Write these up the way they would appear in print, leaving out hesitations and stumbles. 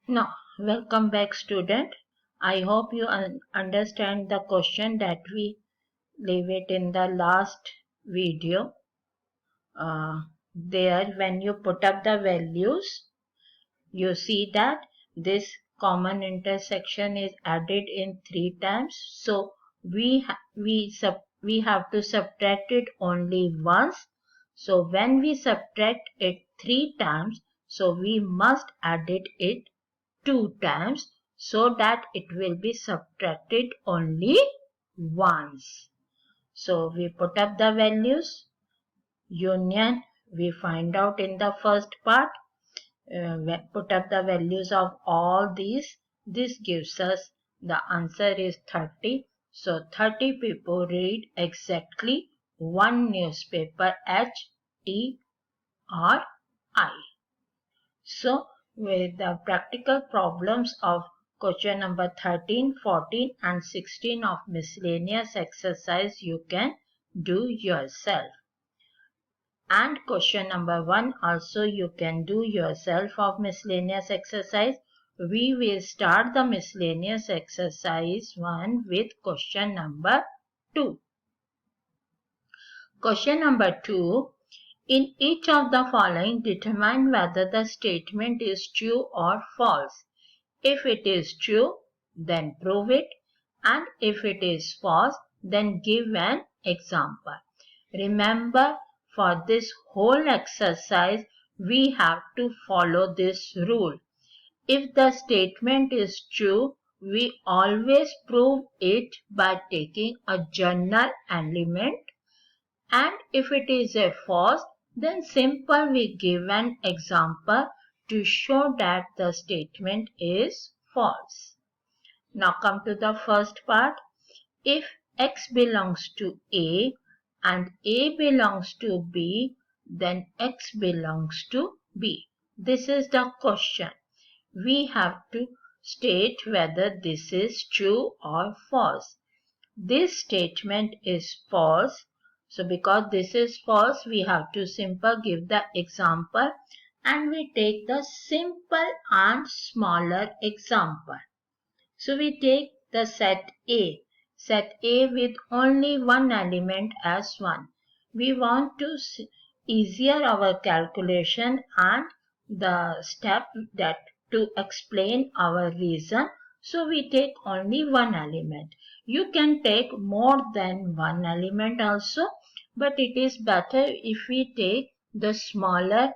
Now, welcome back student. I hope you understand the question that we leave it in the last video. There when you put up the values, you see that this common intersection is added in 3 times. So we have to subtract it only once. So when we subtract it 3 times, so we must add it 2 times so that it will be subtracted only once. So we put up the values. Union we find out in the first part. Put up the values of all these. This gives us the answer is 30. So 30 people read exactly one newspaper HTRI. So with the practical problems of question number 13, 14 and 16 of miscellaneous exercise you can do yourself. And question number 1 also you can do yourself of miscellaneous exercise. We will start the miscellaneous exercise 1 with question number 2. Question number 2. In each of the following, determine whether the statement is true or false. If it is true, then prove it, and if it is false, then give an example. Remember, for this whole exercise, we have to follow this rule. If the statement is true, we always prove it by taking a journal element, and if it is a false, then simple we give an example to show that the statement is false. Now come to the first part. If X belongs to A and A belongs to B, then X belongs to B. This is the question. We have to state whether this is true or false. This statement is false. So because this is false, we have to simple give the example, and we take the simple and smaller example. So we take the set A with only one element as 1. We want to easier our calculation and the step that to explain our reason. So we take only one element. You can take more than one element also, but it is better if we take the smaller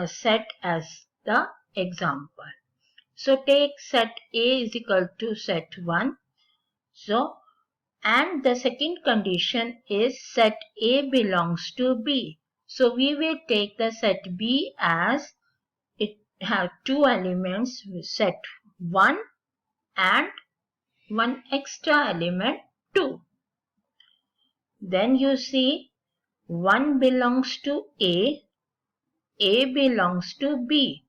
set as the example. So take set A is equal to set 1. So, and the second condition is set A belongs to B. So we will take the set B as it have two elements, set 1 and one extra element 2. Then you see 1 belongs to A belongs to B.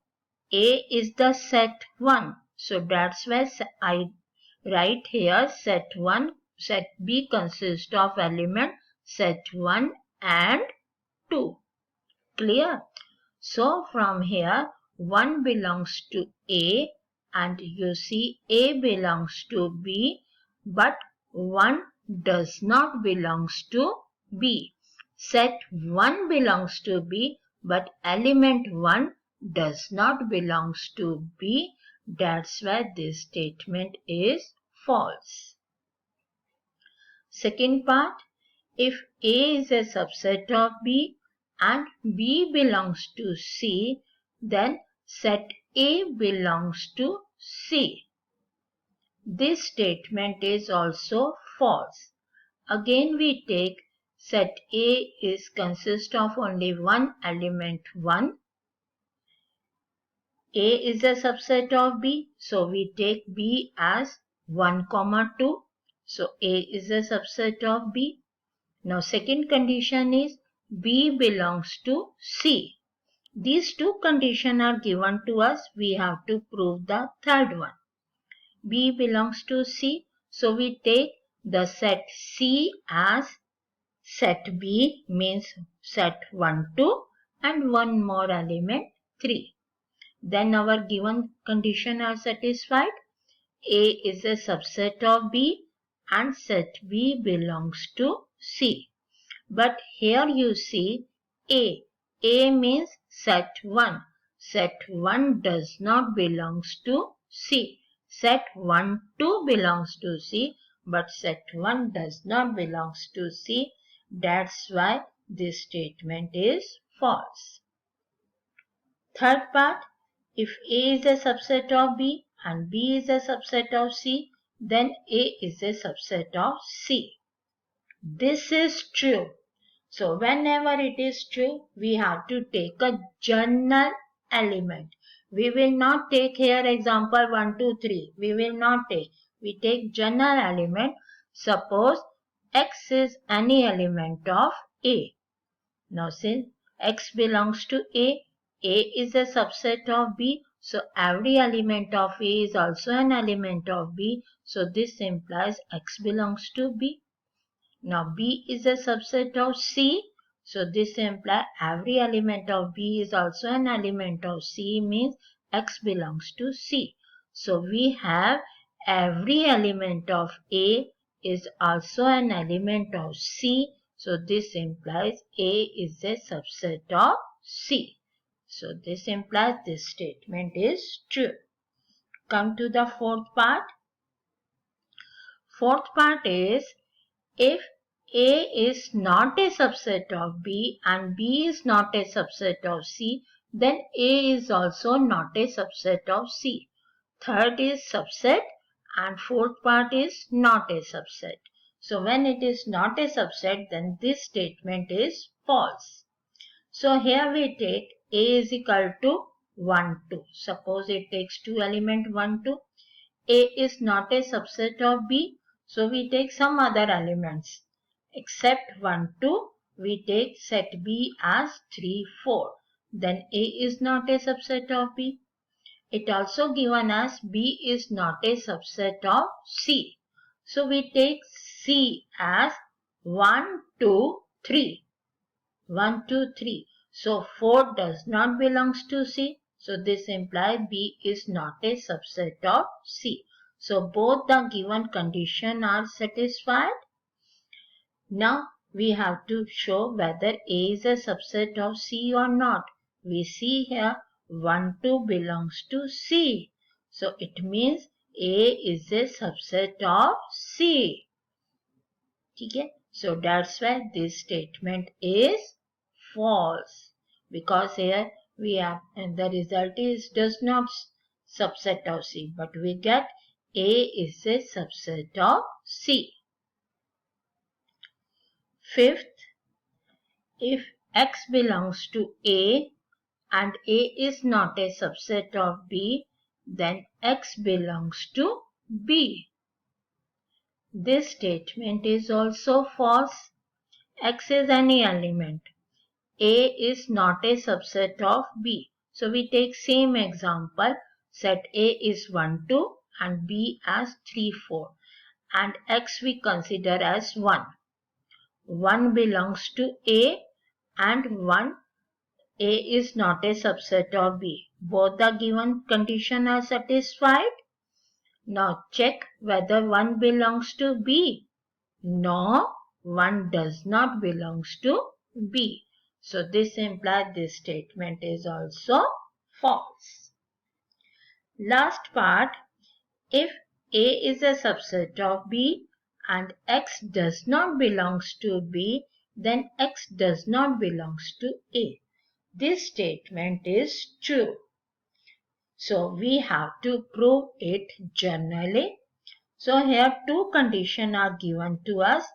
A is the set 1. So that's why I write here set 1, set B consists of element set 1 and 2. Clear? So from here 1 belongs to A and you see A belongs to B, but 1 does not belongs to B. Set 1 belongs to B, but element 1 does not belongs to B. That's why this statement is false. Second part, if A is a subset of B and B belongs to C, then set A belongs to C. This statement is also false. Again we take set A is consist of only one element 1. A is a subset of B, so we take B as 1, 2. So A is a subset of B. Now second condition is B belongs to C. These two conditions are given to us. We have to prove the third one. B belongs to C. So we take the set C as set B means set 1, 2 and one more element 3. then our given condition are satisfied. A is a subset of B and set B belongs to C. But here you see A. A means set 1. Set 1 does not belongs to C. Set 1 too belongs to C, but set 1 does not belongs to C. That's why this statement is false. Third part, if A is a subset of B and B is a subset of C, then A is a subset of C. This is true. So whenever it is true, we have to take a general element. We will not take here example 1, 2, 3. We will not take. We take general element. Suppose X is any element of A. Now since X belongs to A is a subset of B. So every element of A is also an element of B. So this implies X belongs to B. Now B is a subset of C. So this implies every element of B is also an element of C, means X belongs to C. So we have every element of A is also an element of C. So this implies A is a subset of C. So this implies this statement is true. Come to the fourth part. Fourth part is if A is not a subset of B and B is not a subset of C, then A is also not a subset of C. Third is subset and fourth part is not a subset. So when it is not a subset, then this statement is false. So here we take A is equal to 1, 2. Suppose it takes two element 1, 2. A is not a subset of B. So we take some other elements. Except 1, 2, we take set B as 3, 4. Then A is not a subset of B. It also given as B is not a subset of C. So we take C as 1, 2, 3. 1, 2, 3. So 4 does not belongs to C. So this implies B is not a subset of C. So both the given condition are satisfied. Now we have to show whether A is a subset of C or not. We see here 1, 2 belongs to C. So it means A is a subset of C. Okay? So that's why this statement is false. Because here we have, and the result is does not subset of C, but we get A is a subset of C. Fifth, if X belongs to A and A is not a subset of B, then X belongs to B. This statement is also false. X is any element. A is not a subset of B. So we take same example. Set A is 1, 2 and B as 3, 4. And X we consider as 1. 1 belongs to A and 1 A is not a subset of B. Both the given condition are satisfied. Now check whether 1 belongs to B. No, 1 does not belongs to B. So this implies this statement is also false. Last part, if A is a subset of B and X does not belongs to B, then X does not belongs to A. This statement is true. So we have to prove it generally. So here two conditions are given to us.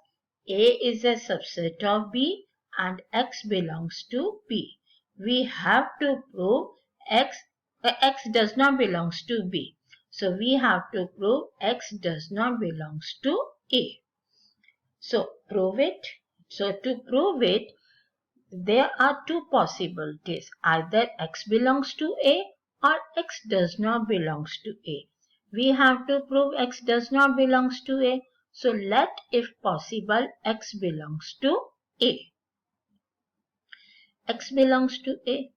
A is a subset of B and X belongs to B. We have to prove X does not belongs to B. So we have to prove X does not belongs to A. So prove it. So to prove it, there are two possibilities. Either X belongs to A or X does not belongs to A. We have to prove X does not belongs to A. So let, if possible, X belongs to A. X belongs to A.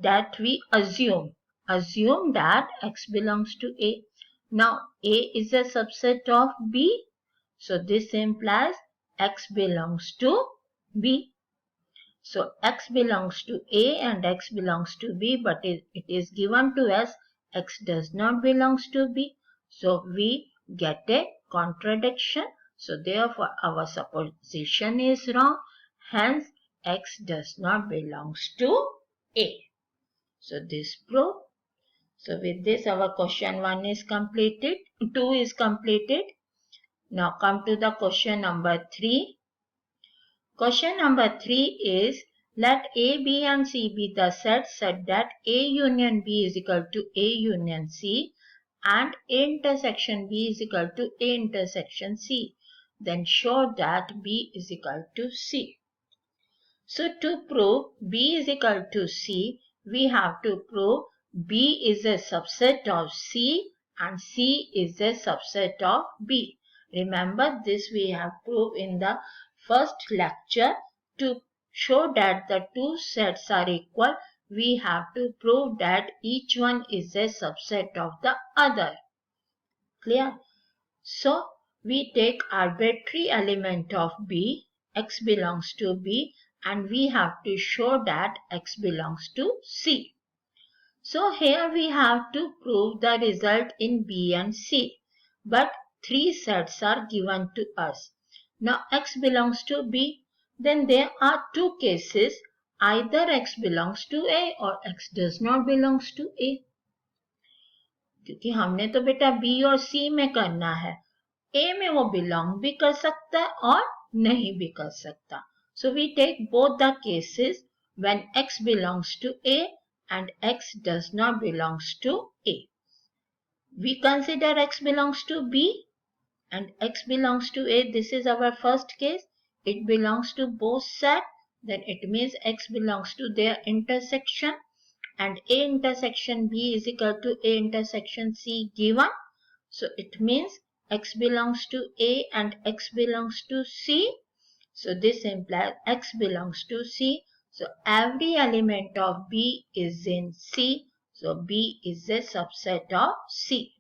That we assume. assume that X belongs to A. Now A is a subset of B. So this implies X belongs to B. So X belongs to A and X belongs to B, but it is given to us X does not belongs to B. So we get a contradiction. So therefore our supposition is wrong. Hence X does not belongs to A. So this proof. So with this our question 1 is completed. 2 is completed. Now come to the question number 3. Question number 3 is, let A, B and C be the sets such that A union B is equal to A union C and A intersection B is equal to A intersection C. Then show that B is equal to C. So to prove B is equal to C, we have to prove B is a subset of C and C is a subset of B. Remember this we have proved in the first lecture. To show that the two sets are equal, we have to prove that each one is a subset of the other. Clear? So we take arbitrary element of B, X belongs to B, and we have to show that X belongs to C. So here we have to prove the result in B and C, but three sets are given to us. Now X belongs to B, then there are two cases, either X belongs to A or X does not belongs to A. क्योंकि हमने तो बेटा B और C में करना है, A में वो belong भी कर सकता है और नहीं भी कर सकता. So we take both the cases when X belongs to A and X does not belongs to A. We consider X belongs to B and X belongs to A. This is our first case. It belongs to both sets. Then it means X belongs to their intersection and A intersection B is equal to A intersection C given. So it means X belongs to A and X belongs to C. So this implies X belongs to C. So every element of B is in C. So B is a subset of C.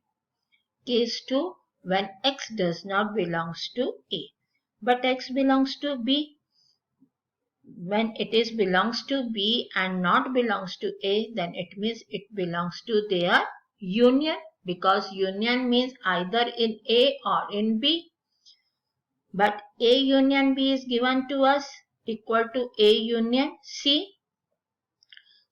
Case 2, when X does not belongs to A, but X belongs to B. When it is belongs to B and not belongs to A, then it means it belongs to their union, because union means either in A or in B. But A union B is given to us equal to A union C.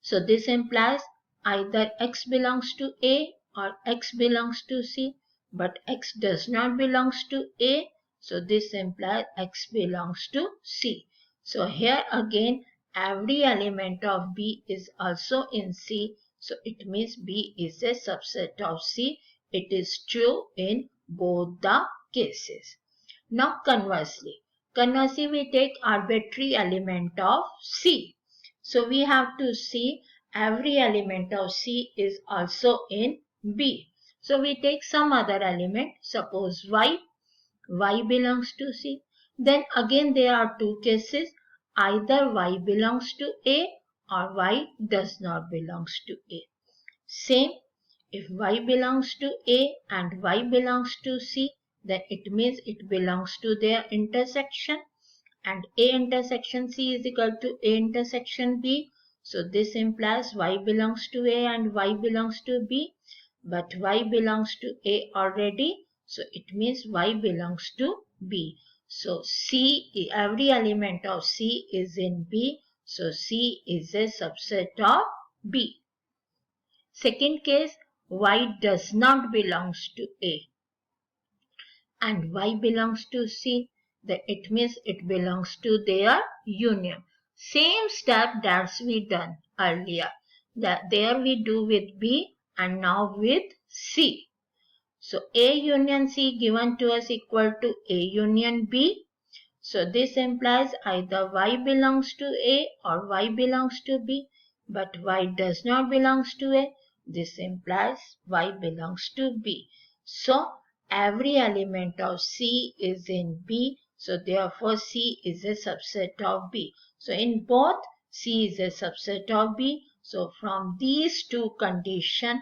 So this implies either X belongs to A or X belongs to C, but X does not belongs to A. So this implies X belongs to C. So here again every element of B is also in C. So it means B is a subset of C. It is true in both the cases. Now conversely we take arbitrary element of C. So we have to see every element of C is also in B. So we take some other element, suppose Y belongs to C. Then again there are two cases, either Y belongs to A or Y does not belongs to A. Same, if Y belongs to A and Y belongs to C, then it means it belongs to their intersection, and A intersection C is equal to A intersection B. So this implies Y belongs to A and Y belongs to B, but Y belongs to A already, so it means Y belongs to B. So C, every element of C is in B, so C is a subset of B. Second case, Y does not belongs to A and Y belongs to C, then it means it belongs to their union. Same step that's we done earlier. That there we do with B and now with C. So A union C given to us equal to A union B. So this implies either Y belongs to A or Y belongs to B, but Y does not belongs to A. This implies Y belongs to B. So every element of C is in B. So therefore C is a subset of B. So in both C is a subset of B. So from these two conditions,